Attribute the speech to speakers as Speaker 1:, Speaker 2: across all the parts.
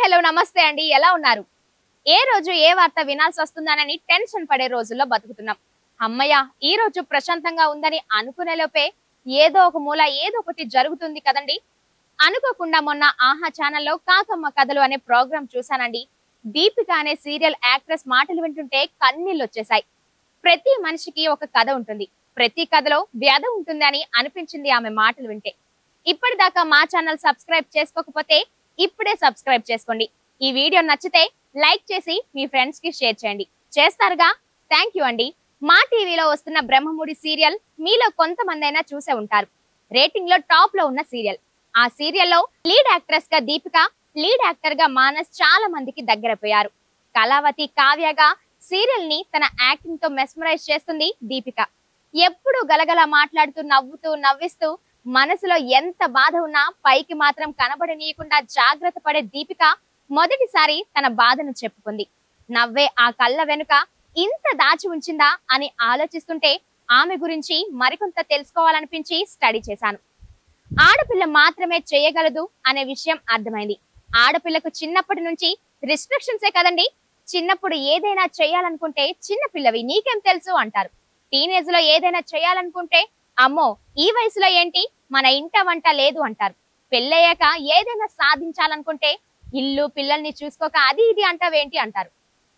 Speaker 1: Hello నమస్తే అండి, ఎలా ఉన్నారు? ఏ రోజు ఏ వార్త వినాల్సి వస్తుందానని టెన్షన్ పడే రోజుల్లో బతుకుతున్నాం. అమ్మయ్య, ఈ రోజు ప్రశాంతంగా ఉందని అనుకునే లోపే ఏదో ఒక మూల ఏదో ఒకటి జరుగుతుంది కదండి. అనుకోకుండా మొన్న ఆహా ఛానల్లో కాకమ్మ కథలు అనే ప్రోగ్రాం చూసానండి. దీపిక అనే సీరియల్ యాక్ట్రెస్ మాటలు వింటుంటే కన్నీళ్ళు వచ్చేసాయి. ప్రతి మనిషికి ఒక కథ ఉంటుంది, ప్రతి కథలో వ్యధ ఉంటుంది అని అనిపించింది ఆమె మాటలు వింటే. ఇప్పటిదాకా మా ఛానల్ సబ్స్క్రైబ్ చేసుకోకపోతే ఇప్పుడే సబ్స్క్రైబ్ చేసుకోండి. ఈ వీడియో నచ్చితే లైక్ చేసి మీ ఫ్రెండ్స్ కి షేర్ చేయండి. చేస్తారుగా? థ్యాంక్ యూ అండి. మా టీవీలో వస్తున్న బ్రహ్మముడి సీరియల్ మీలో కొంతమంది అయినా చూసే ఉంటారు. రేటింగ్ లో టాప్ లో ఉన్న సీరియల్. ఆ సీరియల్లో లీడ్ యాక్ట్రెస్ గా దీపిక, లీడ్ యాక్టర్ గా మానస్ చాలా మందికి దగ్గరైపోయారు. కళావతి కావ్యగా సీరియల్ ని తన యాక్టింగ్ తో మెస్మరైజ్ చేస్తుంది దీపిక. ఎప్పుడు గలగల మాట్లాడుతూ నవ్వుతూ నవ్విస్తూ మనసులో ఎంత బాధ ఉన్నా పైకి మాత్రం కనబడనీయకుండా జాగ్రత్త పడే దీపిక మొదటిసారి తన బాధను చెప్పుకుంది. నవ్వే ఆ కళ్ళ వెనుక ఇంత దాచి ఉంచిందా అని ఆలోచిస్తుంటే ఆమె గురించి మరికొంత తెలుసుకోవాలనిపించి స్టడీ చేశాను. ఆడపిల్ల మాత్రమే చేయగలదు అనే విషయం అర్థమైంది. ఆడపిల్లకు చిన్నప్పటి నుంచి రిస్ట్రిక్షన్సే కదండి. చిన్నప్పుడు ఏదైనా చేయాలనుకుంటే చిన్నపిల్లవి నీకేం తెలుసు అంటారు. టీనేజ్ లో ఏదైనా చేయాలనుకుంటే అమ్మో ఈ వయసులో ఏంటి, మన ఇంట వంట లేదు అంటారు. పెళ్ళయ్యాక ఏదైనా సాధించాలనుకుంటే ఇల్లు పిల్లల్ని చూసుకోక అది ఇది అంటావేంటి అంటారు.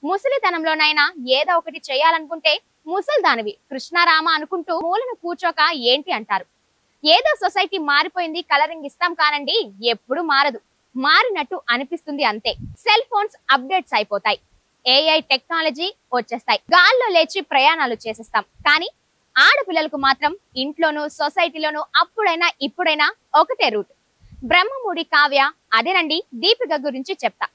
Speaker 1: ముసలితనంలోనైనా ఏదో ఒకటి చేయాలనుకుంటే ముసల్దానివి కృష్ణారామ అనుకుంటూ మూలను కూర్చోక ఏంటి అంటారు. ఏదో సొసైటీ మారిపోయింది, కలరింగ్ ఇస్తాం కానండి, ఎప్పుడు మారదు. మారినట్టు అనిపిస్తుంది అంతే. సెల్ ఫోన్స్ అప్డేట్స్ అయిపోతాయి, ఏఐ టెక్నాలజీ వచ్చేస్తాయి, గాల్లో లేచి ప్రయాణాలు చేసేస్తాం. కానీ ఆడపిల్లలకు మాత్రం ఇంట్లోనూ సొసైటీలోనూ అప్పుడైనా ఇప్పుడైనా ఒకటే రూట్. బ్రహ్మముడి కావ్య అదేనండి దీపిక గురించి చెప్తా.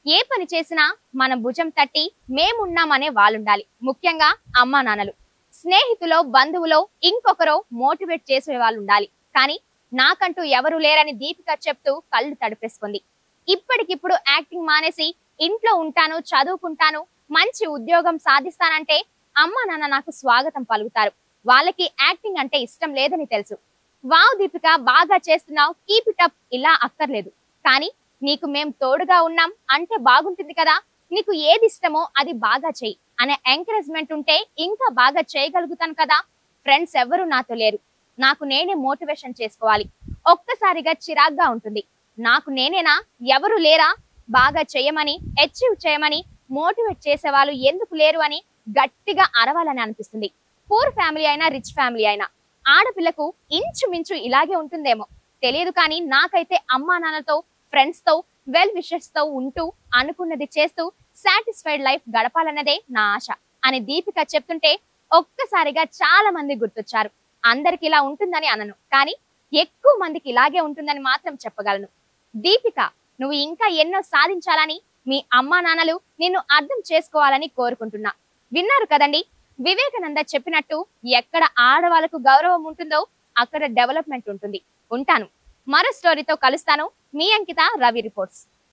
Speaker 1: ఏ పని చేసినా మన భుజం తట్టి మేమున్నామనే వాళ్ళుండాలి. ముఖ్యంగా అమ్మా నాన్నలు, స్నేహితులో బంధువులో ఇంకొకరో మోటివేట్ చేసే వాళ్ళు ఉండాలి. కానీ నాకంటూ ఎవరు లేరని దీపిక చెప్తూ కళ్ళు తడిపేసుకుంది. ఇప్పటికిప్పుడు యాక్టింగ్ మానేసి ఇంట్లో ఉంటాను, చదువుకుంటాను, మంచి ఉద్యోగం సాధిస్తానంటే అమ్మా నాన్న నాకు స్వాగతం పలుకుతారు. వాళ్ళకి యాక్టింగ్ అంటే ఇష్టం లేదని తెలుసు. వావ్ దీపిక, బాగా చేస్తున్నావు, కీప్ ఇట్ అప్, ఇలా అక్కర్లేదు. కానీ నీకు మేం తోడుగా ఉన్నాం అంటే బాగుంటుంది కదా, నీకు ఏది ఇష్టమో అది బాగా చెయ్యి అనే ఎంకరేజ్మెంట్ ఉంటే ఇంకా బాగా చేయగలుగుతాను కదా. ఫ్రెండ్స్ ఎవరు నాతో లేరు, నాకు నేనే మోటివేషన్ చేసుకోవాలి. ఒక్కసారిగా చిరాగ్గా ఉంటుంది. నాకు నేనేనా, ఎవరు లేరా బాగా చేయమని, అచీవ్ చేయమని మోటివేట్ చేసేవాళ్ళు ఎందుకు లేరు అని గట్టిగా అరవాలని అనిపిస్తుంది. పూర్ ఫ్యామిలీ అయినా రిచ్ ఫ్యామిలీ అయినా ఆడపిల్లకు ఇంచుమించు ఇలాగే ఉంటుందేమో తెలియదు. కానీ నాకైతే అమ్మా నాన్నతో, ఫ్రెండ్స్ తో, వెల్ విషెస్ తో ఉంటూ అనుకున్నది చేస్తూ సాటిస్ఫైడ్ లైఫ్ గడపాలన్నదే నా ఆశ అని దీపిక చెప్తుంటే ఒక్కసారిగా చాలా మంది గుర్తొచ్చారు. అందరికి ఇలా ఉంటుందని అనను, కానీ ఎక్కువ మందికి ఇలాగే ఉంటుందని మాత్రం చెప్పగలను. దీపిక, నువ్వు ఇంకా ఎన్నో సాధించాలని మీ అమ్మా నాన్నలు నిన్ను అర్థం చేసుకోవాలని కోరుకుంటున్నా. విన్నారు కదండి, వివేకానంద చెప్పినట్టు ఎక్కడ ఆడవాళ్ళకు గౌరవం ఉంటుందో అక్కడ డెవలప్మెంట్ ఉంటుంది. ఉంటాను, మరో స్టోరీతో కలుస్తాను. మీ అంకిత, రవి రిపోర్ట్స్.